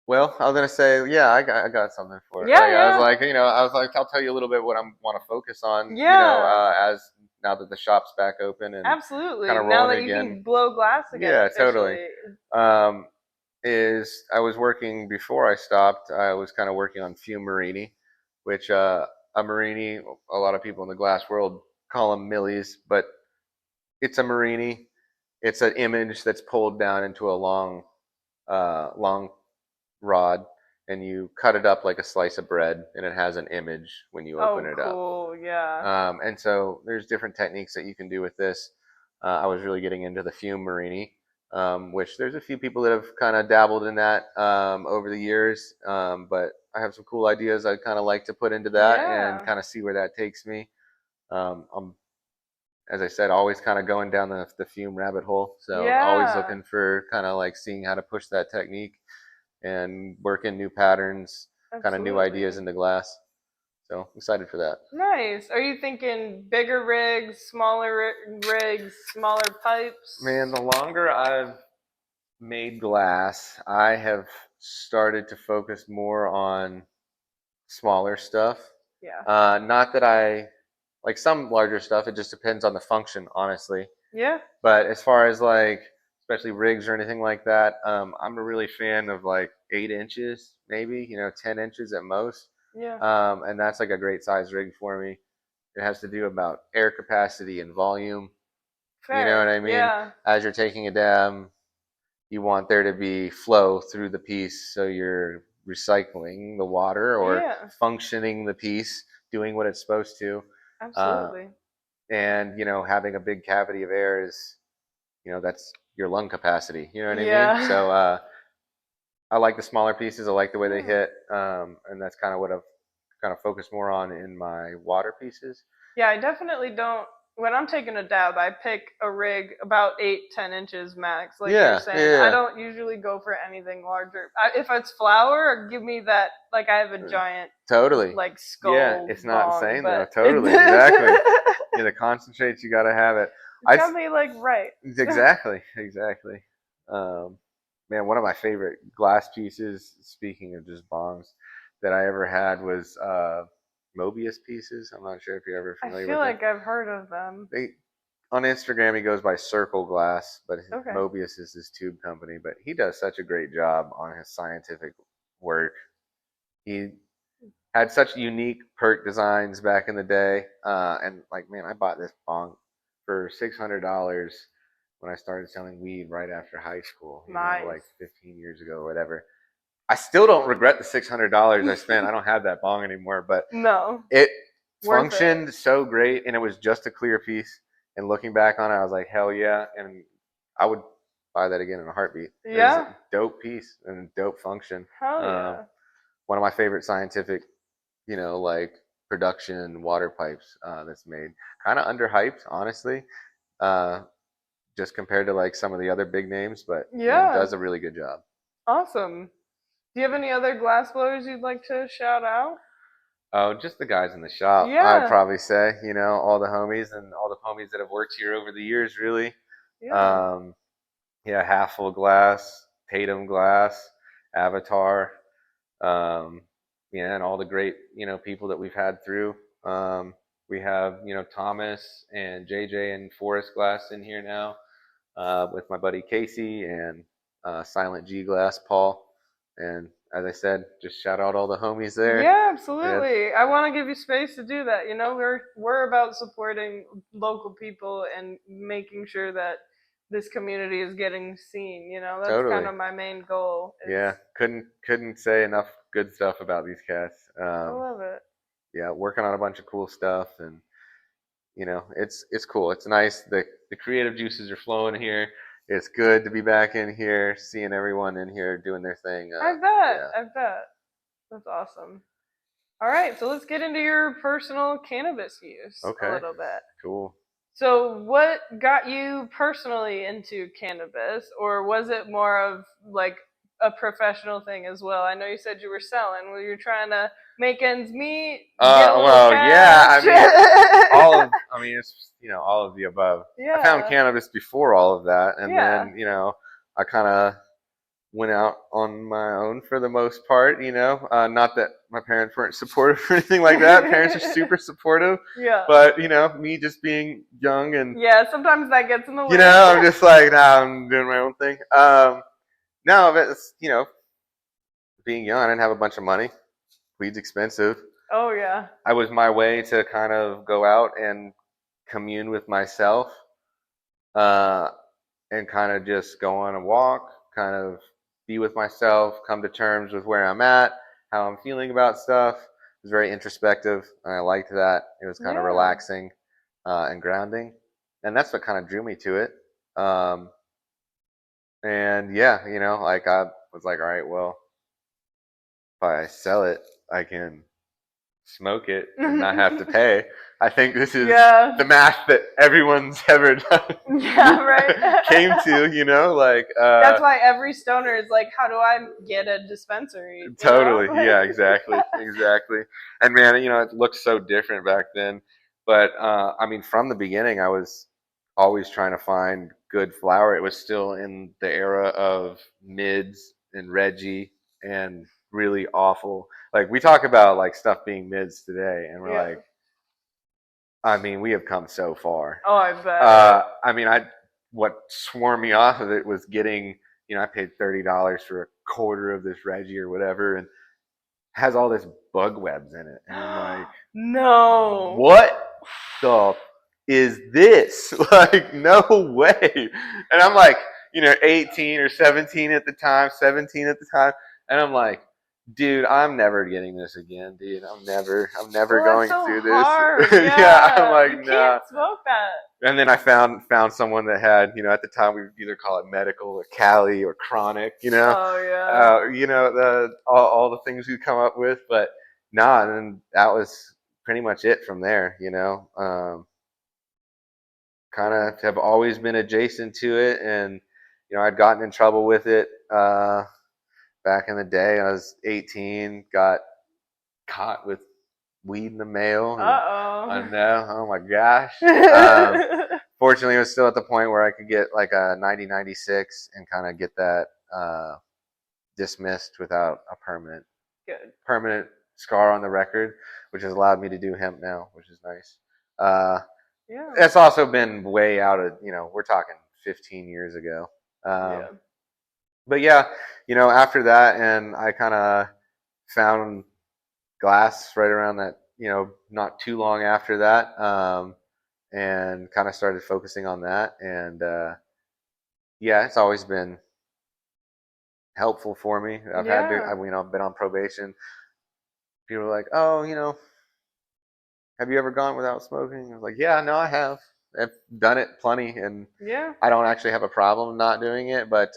Well, I was gonna say, yeah, I got something for it. Yeah, Like I was yeah. like, I'll tell you a little bit what I want to focus on. Yeah. As now that the shop's back open and kind Absolutely. of Now rolling that you again. can blow glass again Yeah, totally. officially. Um, is I was working before I stopped. I was kind of working on fume marini, which a marini. A lot of people in the glass world call them millies, but it's a marini. It's an image that's pulled down into a long rod, and you cut it up like a slice of bread, and it has an image when you open Oh, it up. cool. Yeah. And so there's different techniques that you can do with this. I was really getting into the fume marini, which there's a few people that have kind of dabbled in that over the years. But I have some cool ideas I'd kind of like to put into that and Yeah. kind of see where that takes me. I'm, as I said, always kind of going down the fume rabbit hole. So always Yeah. looking for kind of like seeing how to push that technique and work in new patterns, kind of new ideas Absolutely. into glass. So excited for that. Nice. Are you thinking bigger rigs, smaller rigs, smaller Man, pipes? the longer I've made glass, I have started to focus more on smaller stuff. Yeah. Not that I like some larger stuff, it just depends on the function, honestly. Yeah. But as far as like, especially rigs or anything like that, I'm a really fan of like 8 inches, maybe, 10 inches at most. Yeah. And that's like a great size rig for me. It has to do about air capacity and volume. You know what Fair. I mean? Yeah. As you're taking a dab, you want there to be flow through the piece so you're recycling the water or Yeah. functioning the piece, doing what it's supposed to. Uh, Absolutely. and, having a big cavity of air is, that's your lung capacity. You know what I mean? Yeah. So I like the smaller pieces. I like the way they Yeah. hit. And that's kind of what I've kind of focused more on in my water pieces. Yeah, I definitely don't. When I'm taking a dab, I pick a rig about 8, 10 inches max, like you're Yeah, saying. I yeah, don't usually go for anything larger. If it's flour, give me that. Like I have a yeah. giant, Totally. like Yeah, skull it's not bong, insane though. but Totally, exactly. Yeah, the concentrates you got to have it. it's I gotta be like right. exactly, exactly. Um, man, one of my favorite glass pieces. Speaking of just bongs, that I ever had was Mobius pieces. I'm not sure if you're ever I familiar feel with them. like I've heard of them. They on Instagram he goes by Circle Glass, but Okay. Mobius is his tube company. But he does such a great job on his scientific work. He had such unique perk designs back in the day. And like, man, I bought this bong for $600 when I started selling weed right after high school, like Nice. 15 years ago or whatever. I still don't regret the $600 I spent. I don't have that bong anymore, but No, it worth it. functioned so great, and it was just a clear piece. And looking back on it, I was like, hell yeah. And I would buy that again in a heartbeat. It was a Yeah. dope piece and dope function. Hell Um, yeah. one of my favorite scientific like production water pipes that's made. Kind of underhyped, honestly, uh, just compared to like some of the other big names, but man, Yeah. does a really good job. Awesome. Do you have any other glass blowers you'd like to shout out? Oh, just the guys in the shop, I'd Yeah. probably say, all the homies and all the homies that have worked here over the years, really. Yeah. Um, yeah, Half Full Glass, Tatum Glass, Avatar, um, yeah, and all the great people that we've had through. We have Thomas and JJ and Forest Glass in here now with my buddy Casey, and Silent G Glass, Paul. And as I said, just shout out all the homies there. Yeah, Yeah, absolutely. I want to give you space to do that. You know, we're about supporting local people and making sure that this community is getting seen. You know, that's kind totally. of my main goal. Is Yeah, couldn't say enough good stuff about these cats. I love it. Yeah, working on a bunch of cool stuff, and it's cool. It's nice. The creative juices are flowing here. It's good to be back in here, seeing everyone in here doing their thing. I bet. Yeah. I bet. That's awesome. All right, so let's get into your personal cannabis use a Okay. little bit. Cool. So, what got you personally into cannabis, or was it more of like a professional thing as well? I know you said you were selling. Were you trying to make ends meet, get a little Well, yeah. cash? I mean, it's all of the above. I found Yeah, cannabis before all of that, and yeah, then I kind of went out on my own for the most part. Not that my parents weren't supportive or anything like that. Parents are super supportive, yeah, but me just being young and yeah. Sometimes that gets in the way. I'm just like, nah, I'm doing my own thing. No, but it's being young, I didn't have a bunch of money. Weed's expensive. Oh yeah, I was my way to kind of go out and commune with myself, uh, and kind of just go on a walk, kind of be with myself, come to terms with where I'm at, how I'm feeling about stuff. It was very introspective, and I liked that. It was kind of yeah, relaxing and grounding, and that's what kind of drew me to it. Um, and yeah, like I was like, all right, well, if I sell it, I can smoke it and not have to pay. I think this is yeah, the math that everyone's ever done yeah. came Right. to, like That's why every stoner is like, how do I get a dispensary? You know? totally, yeah, exactly, exactly. And man, it looked so different back then. But I mean, from the beginning, I was always trying to find good flower. It was still in the era of mids and Reggie and really awful. Like we talk about like stuff being mids today, and we're Yeah. like, I mean, we have come so far. Oh, I bet. I mean, what swore me off of it was getting, I paid $30 for a quarter of this Reggie or whatever, and has all this bug webs in it, and I'm like, No. what the is this? Like, no way. And I'm like, 18 or 17 at the time, 17 at the time, and I'm like, dude, I'm never getting this again, dude. I'm never Well, that's going so through this. hard. Yeah, I'm Yeah. You like, can't nah. smoke that. And then I found someone that had, at the time we would either call it medical or Cali or chronic, Oh, yeah. all the things we come up with, but nah, and that was pretty much it from there, kind Yeah. of have always been adjacent to it, and I'd gotten in trouble with it back in the day. I was 18, got caught with weed in the mail, and I Uh know, oh my gosh. oh. Fortunately, it was still at the point where I could get like a 9096 and kind of get that dismissed without a Good. permanent scar on the record, which has allowed me to do hemp now, which is nice. Uh, Yeah. it's also been way out of, we're talking 15 years ago. Yeah. But yeah, after that, and I kind of found glass right around that, not too long after that, and kind of started focusing on that. And yeah, it's always been helpful for me. I've had to, Yeah. I've been on probation. People are like, oh, have you ever gone without smoking? I was like, yeah, no, I have. I've done it plenty, and Yeah. I don't actually have a problem not doing it, but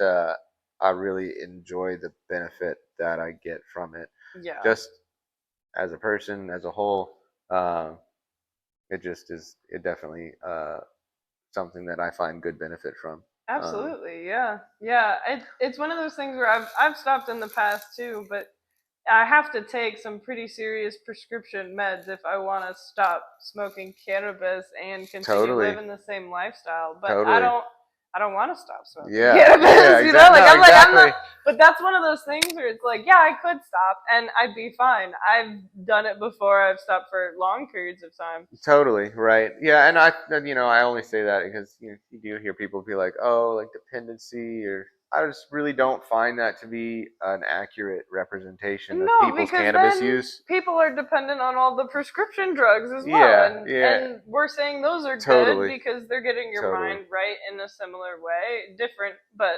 I really enjoy the benefit that I get from it. Yeah. Just as a person, as a whole, it definitely something that I find good benefit from. Absolutely. Yeah. Yeah. It's one of those things where I've stopped in the past too, but I have to take some pretty serious prescription meds if I want to stop smoking cannabis and continue Totally, living the same lifestyle. But totally. I don't want to stop smoking Yeah, yeah, cannabis, you know? exactly. Like No, I'm not exactly. but that's one of those things where it's like, yeah, I could stop and I'd be fine. I've done it before. I've stopped for long periods of time. Totally, right. Yeah, and I only say that because you do hear people be like, "Oh, like dependency," or I just really don't find that to be an accurate representation of No, people's because cannabis then use. people are dependent on all the prescription drugs as well, Yeah, yeah, and we're saying those are good totally, because they're getting your totally. mind right in a similar way, different, but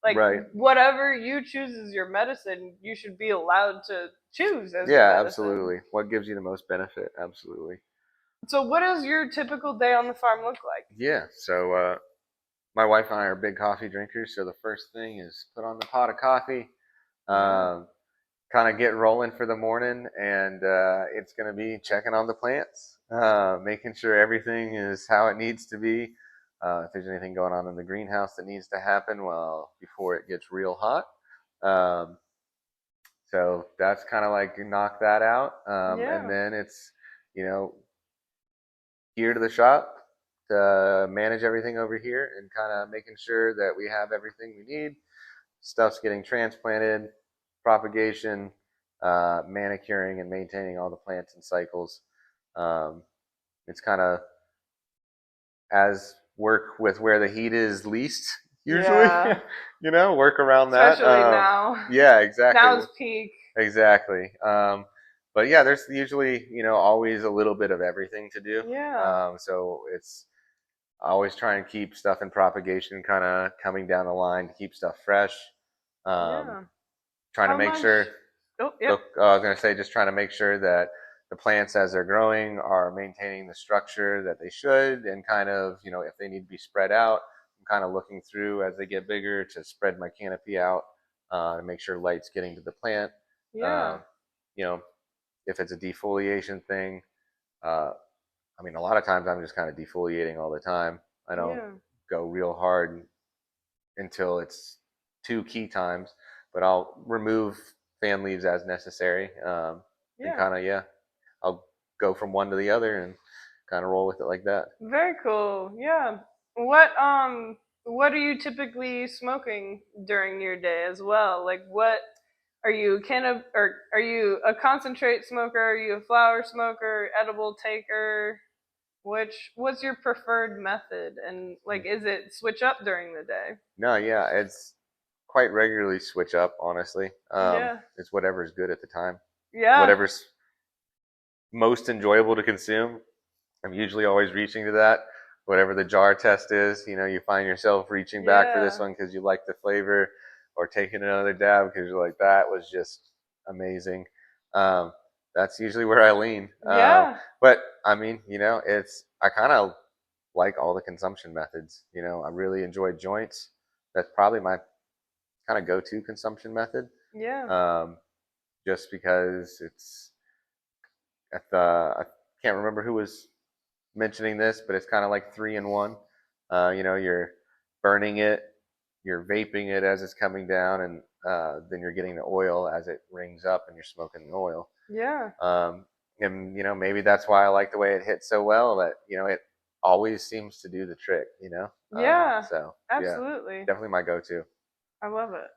like Right. whatever you choose as your medicine, you should be allowed to choose as your Yeah, medicine. absolutely. What gives you the most benefit? Absolutely. So, what does your typical day on the farm look like? Yeah. So my wife and I are big coffee drinkers. So the first thing is put on the pot of coffee, Yeah, um, kind of get rolling for the morning, and it's going to be checking on the plants, making sure everything is how it needs to be. If there's anything going on in the greenhouse that needs to happen, well, before it gets real hot. Um, so that's kind of like knock that out, and yeah, then it's you know here to the shop to manage everything over here and kind of making sure that we have everything we need. Stuff's getting transplanted, propagation, manicuring, and maintaining all the plants and cycles. Um, it's kind of as work with where the heat is least usually. yeah. Work around that. Especially now. Yeah, exactly. Now is peak. Exactly. But yeah, there's usually always a little bit of everything to do. Yeah, So it's always try and keep stuff in propagation kind of coming down the line to keep stuff fresh. Um, yeah. trying to How make much? sure, Oh, yep. I was going to say, just trying to make sure that the plants as they're growing are maintaining the structure that they should, and kind of, if they need to be spread out, I'm kind of looking through as they get bigger to spread my canopy out to make sure light's getting to the plant. Yeah, Um, you know, if it's a defoliation thing, uh, I mean, a lot of times I'm just kind of defoliating all the time. I don't yeah, go real hard until it's two key times, but I'll remove fan leaves as necessary. And yeah. kind of, yeah, I'll go from one to the other and kind of roll with it like that. Very cool. Yeah. What are you typically smoking during your day as well? Like what are you or are you a concentrate smoker? Are you a flower smoker, edible taker? What's your preferred method? And like is it switch up during the day? No, yeah, it's quite regularly switch up, honestly. Yeah. It's whatever's good at the time, Yeah. whatever's most enjoyable to consume. I'm usually always reaching to that. Whatever the jar test is, you find yourself reaching back for this Yeah. one because you like the flavor, or taking another dab because you're like, that was just amazing. Um, that's usually where I lean. Yeah. But I mean, I kind of like all the consumption methods. I really enjoy joints. That's probably my kind of go-to consumption method. Yeah. Um, just because it's I can't remember who was mentioning this, but it's kind of like 3 in 1. You're burning it, you're vaping it as it's coming down, and then you're getting the oil as it rings up, and you're smoking the oil. Yeah. And maybe that's why I like the way it hits so well. That it always seems to do the trick. Yeah. So yeah, Absolutely. definitely my go-to. I love it.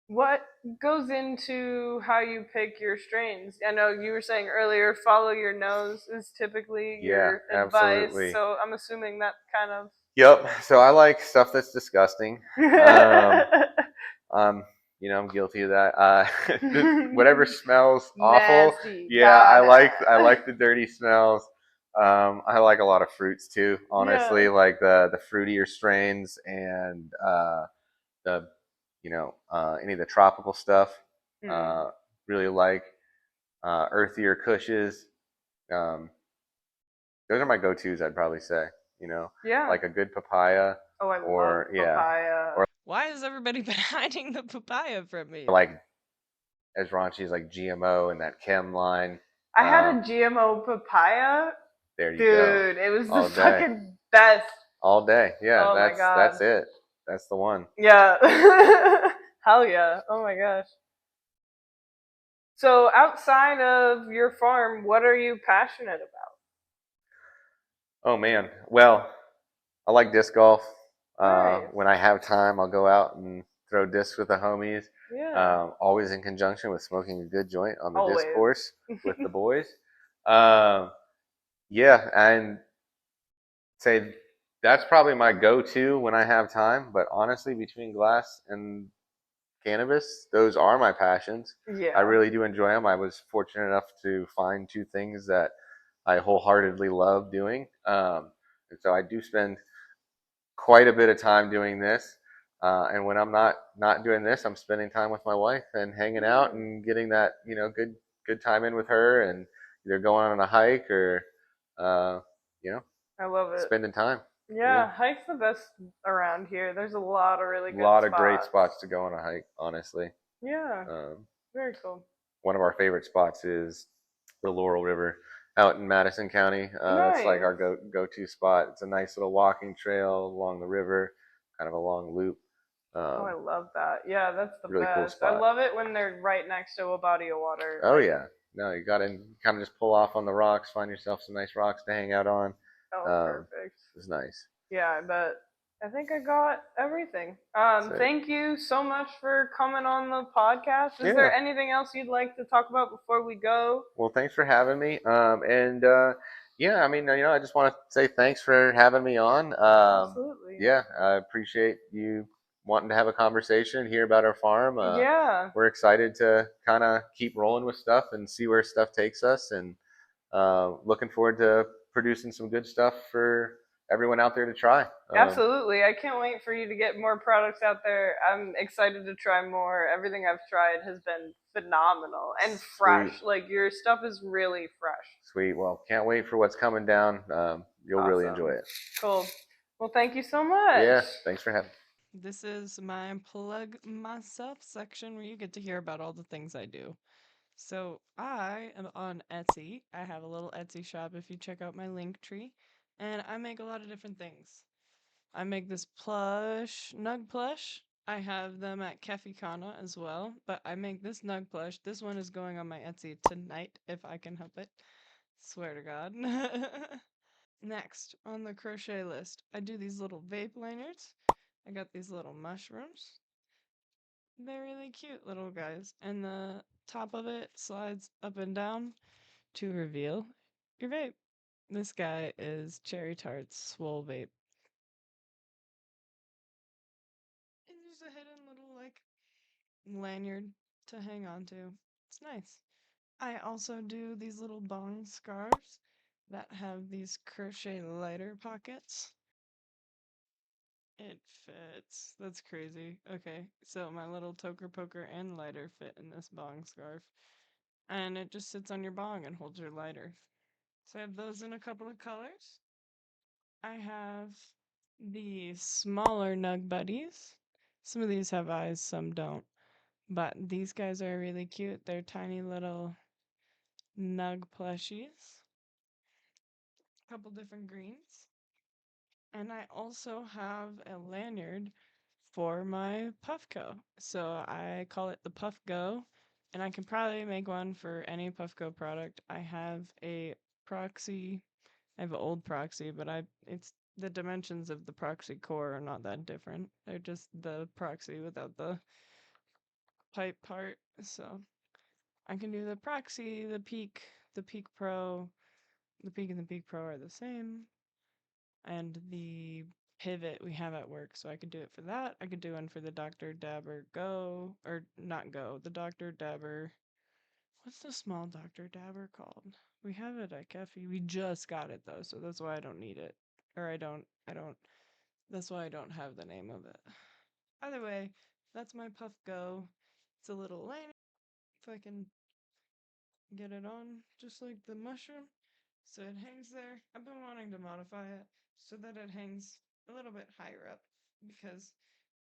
What goes into how you pick your strains? I know you were saying earlier, follow your nose is typically Yeah, your advice. absolutely. So I'm assuming that kind of. Yep. So I like stuff that's disgusting. Um, Um, I'm guilty of that. Whatever smells awful. Nasty. Yeah, I Got like I it. like the dirty smells. I like a lot of fruits too. Honestly, Yeah. like the fruitier strains, and the any of the tropical stuff. Hmm. Uh, really like earthier cushes. Um, those are my go-tos. I'd probably say. Yeah. Like a good papaya, Oh, I love or yeah, papaya. or Why has everybody been hiding the papaya from me? like as raunchy as like GMO and that chem line. I had a GMO papaya. There you go. Dude, it was the All day. fucking best. All day. Yeah, Oh my that's god. it. That's the one. Yeah. Hell yeah. Oh my gosh. So outside of your farm, what are you passionate about? Oh man. Well, I like disc golf. Nice. When I have time, I'll go out and throw discs with the homies. Yeah. Always in conjunction with smoking a good joint on the disc Always. course with the boys. Um, yeah, and say That's probably my go-to when I have time. But honestly, between glass and cannabis, those are my passions. I Yeah. really do enjoy them. I was fortunate enough to find two things that I wholeheartedly love doing. And so I do spend quite a bit of time doing this. And when I'm not doing this, I'm spending time with my wife and hanging out and getting that good time in with her, and either going on a hike or uh, you know I love it. spending time. Yeah, Yeah, hike's the best around here. There's a lot of really a good lot of great spots. spots to go on a hike. Honestly, Yeah, um, very cool. one of our favorite spots is the Laurel River out in Madison County. That's like Nice. our go to spot. It's a nice little walking trail along the river, kind of a long loop. Oh, I Um, love that. Yeah, that's the really cool best. I spot. love it when they're right next to a body of water. Oh Like, yeah, no, you got to kind of just pull off on the rocks, find yourself some nice rocks to hang out on. oh, perfect. It's nice. Yeah, I bet. I think I got everything. So Thank you so much for coming on the podcast. Is yeah, there anything else you'd like to talk about before we go? well, thanks for having me. And yeah, I mean, I just want to say thanks for having me on. Absolutely. Yeah, I appreciate you wanting to have a conversation, hear about our farm. Yeah, We're excited to kind of keep rolling with stuff and see where stuff takes us, and looking forward to producing some good stuff for everyone out there to try. absolutely. I can't wait for you to get more products out there. I'm excited to try more. Everything I've tried has been phenomenal and fresh. Sweet, Like your stuff is really fresh. sweet. Well, can't wait for what's coming down. You'll really enjoy Awesome. it. Cool. Well, thank you so much. Yeah, thanks for having me. This is my plug myself section where you get to hear about all the things I do. So I am on Etsy. I have a little Etsy shop if you check out my link tree. And I make a lot of different things. I make this plush, Nug plush. I have them at Caficana as well, but I make this Nug plush. This one is going on my Etsy tonight if I can help it. Swear to God. Next on the crochet list, I do these little vape lanyards. I got these little mushrooms. They're really cute little guys. And the top of it slides up and down to reveal your vape. This guy is Cherry Tart's Swole Vape. And there's a hidden little, like, lanyard to hang on to. It's nice. I also do these little bong scarves that have these crochet lighter pockets. It fits. That's crazy. Okay, so my little toker poker and lighter fit in this bong scarf. And it just sits on your bong and holds your lighter. So I have those in a couple of colors. I have the smaller Nug Buddies. Some of these have eyes, some don't. But these guys are really cute. They're tiny little Nug plushies. A couple different greens. And I also have a lanyard for my Puffco. So I call it the Puff Go, and I can probably make one for any Puffco product. I have a proxy. I have an old proxy, but it's the dimensions of the proxy core are not that different. They're just the proxy without the pipe part. So I can do the proxy, the Peak Pro. The Peak and the Peak Pro are the same, and the pivot we have at work, so I could do it for that. I could do one for the Dr. Dabber Go, or not Go, the Dr. Dabber. What's the small Dr. Dabber called? We have it at Kefi. We just got it though, so that's why I don't need it. Or I don't, that's why I don't have the name of it. Either way, that's my Puff Go. It's a little lanyard, if I can get it on, just like the mushroom. So it hangs there. I've been wanting to modify it so that it hangs a little bit higher up because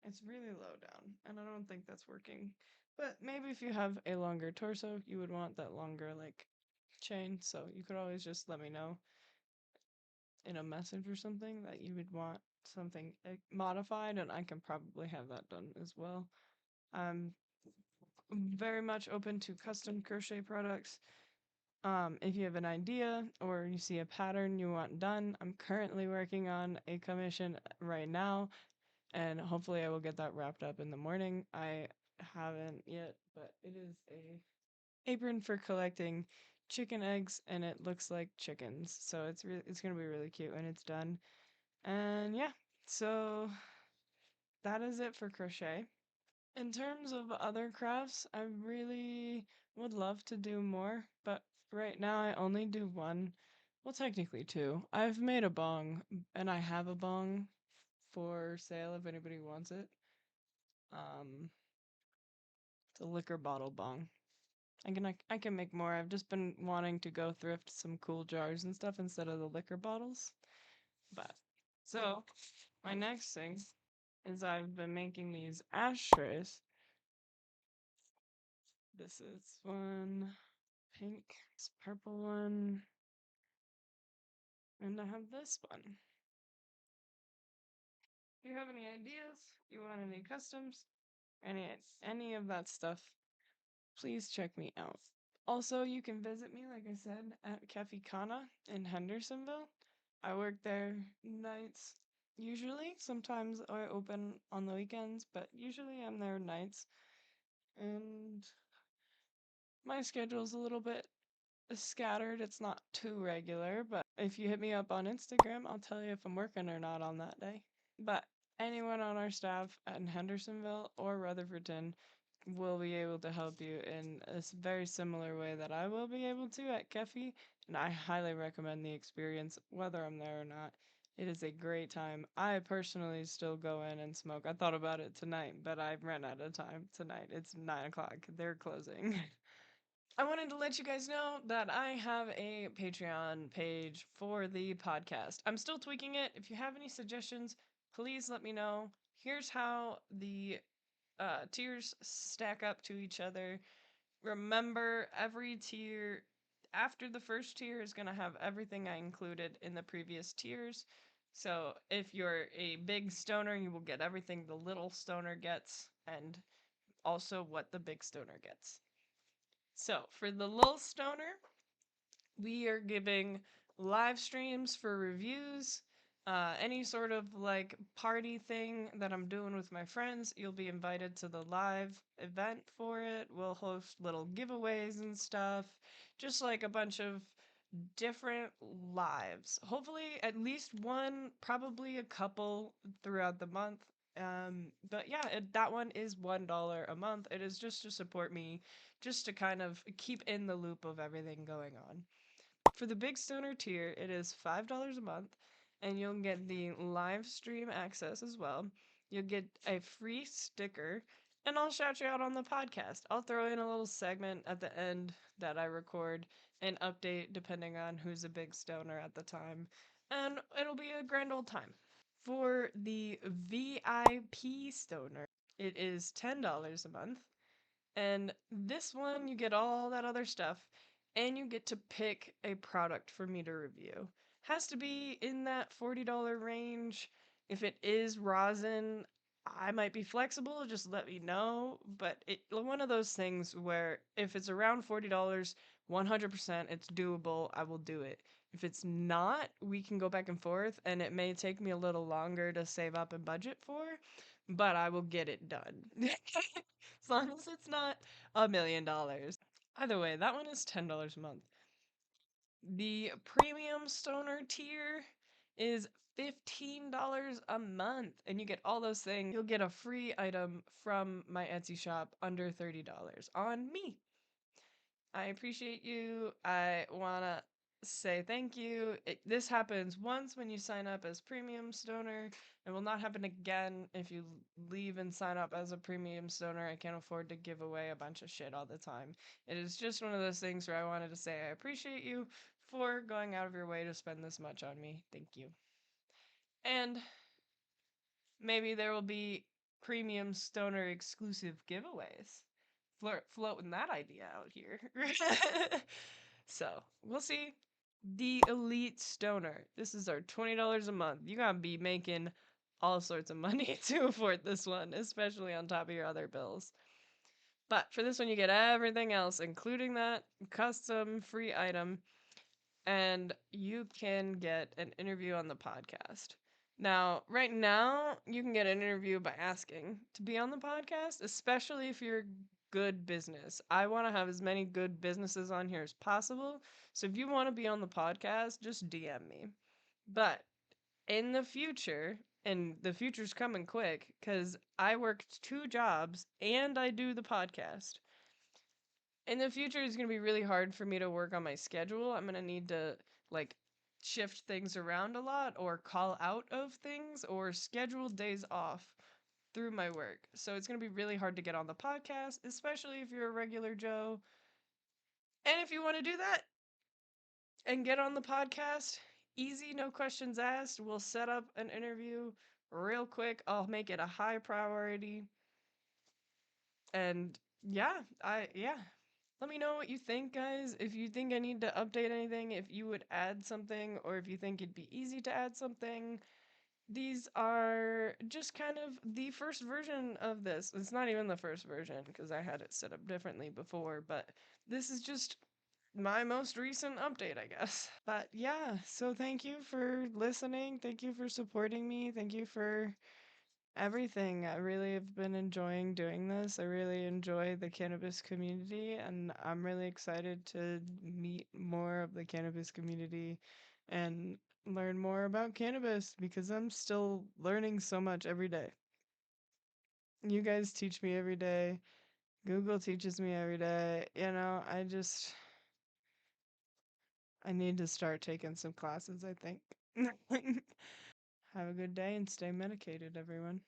it's really low down and I don't think that's working. But maybe if you have a longer torso, you would want that longer like chain. So you could always just let me know in a message or something that you would want something modified and I can probably have that done as well. I'm very much open to custom crochet products. If you have an idea or you see a pattern you want done, I'm currently working on a commission right now, and hopefully I will get that wrapped up in the morning. I haven't yet, but it is a apron for collecting chicken eggs, and it looks like chickens, so it's gonna be really cute when it's done. And yeah, so that is it for crochet. In terms of other crafts, I really would love to do more, but right now I only do one. Well, technically two. I've made a bong, and I have a bong for sale if anybody wants it. Um, it's a liquor bottle bong. I can make more. I've just been wanting to go thrift some cool jars and stuff instead of the liquor bottles. But so my next thing is I've been making these ashtrays. This is one pink, this purple one, and I have this one. If you have any ideas, you want any customs, any of that stuff, please check me out. Also, you can visit me, like I said, at Cafe Kana in Hendersonville. I work there nights usually. Sometimes I open on the weekends, but usually I'm there nights. And my schedule's a little bit scattered. It's not too regular, but if you hit me up on Instagram, I'll tell you if I'm working or not on that day. But anyone on our staff in Hendersonville or Rutherfordton will be able to help you in a very similar way that I will be able to at Kefi, and I highly recommend the experience, whether I'm there or not. It is a great time. I personally still go in and smoke. I thought about it tonight, but I've run out of time tonight. It's 9 o'clock. They're closing. I wanted to let you guys know that I have a Patreon page for the podcast. I'm still tweaking it. If you have any suggestions, please let me know. Here's how the tiers stack up to each other. Remember, every tier after the first tier is going to have everything I included in the previous tiers. So if you're a big stoner, you will get everything the little stoner gets and also what the big stoner gets. So for the little stoner, we are giving live streams for reviews. Any sort of like party thing that I'm doing with my friends, you'll be invited to the live event for it. We'll host little giveaways and stuff, just like a bunch of different lives. Hopefully, at least one, probably a couple throughout the month. But yeah, that one is $1 a month. It is just to support me, just to kind of keep in the loop of everything going on. For the Big Stoner tier, it is $5 a month, and you'll get the live stream access as well. You'll get a free sticker, and I'll shout you out on the podcast. I'll throw in a little segment at the end that I record and update depending on who's a big stoner at the time, and it'll be a grand old time. For the VIP stoner, it is $10 a month. And this one, you get all that other stuff, and you get to pick a product for me to review. Has to be in that $40 range. If it is rosin, I might be flexible, just let me know. But it one of those things where if it's around $40, 100% it's doable, I will do it. If it's not, we can go back and forth, and it may take me a little longer to save up and budget for, but I will get it done. As long as it's not $1 million. Either way, that one is $10 a month. The premium stoner tier is $15 a month, and you get all those things. You'll get a free item from my Etsy shop under $30 on me. I appreciate you. I want to say thank you. This happens once when you sign up as Premium Stoner. It will not happen again if you leave and sign up as a Premium Stoner. I can't afford to give away a bunch of shit all the time. It is just one of those things where I wanted to say I appreciate you for going out of your way to spend this much on me. Thank you. And maybe there will be Premium Stoner exclusive giveaways. Floating that idea out here. So, we'll see. The Elite Stoner. This is our $20 a month. You gotta be making all sorts of money to afford this one, especially on top of your other bills. But for this one, you get everything else, including that custom free item, and you can get an interview on the podcast. Now, right now, you can get an interview by asking to be on the podcast, especially if you're good business. I want to have as many good businesses on here as possible. So if you want to be on the podcast, just DM me. But in the future, and the future's coming quick because I worked 2 jobs and I do the podcast. In the future, it's going to be really hard for me to work on my schedule. I'm going to need to like shift things around a lot or call out of things or schedule days off through my work. So it's going to be really hard to get on the podcast, especially if you're a regular Joe. And if you want to do that and get on the podcast, easy, no questions asked. We'll set up an interview real quick. I'll make it a high priority. And yeah. Let me know what you think, guys. If you think I need to update anything, if you would add something, or if you think it'd be easy to add something. These are just kind of the first version of this. It's not even the first version because I had it set up differently before, but this is just my most recent update, I guess. But yeah, so thank you for listening. Thank you for supporting me. Thank you for everything. I really have been enjoying doing this. I really enjoy the cannabis community, and I'm really excited to meet more of the cannabis community and learn more about cannabis because I'm still learning so much every day. You guys teach me every day. Google teaches me every day. I need to start taking some classes, I think. Have a good day and stay medicated, everyone.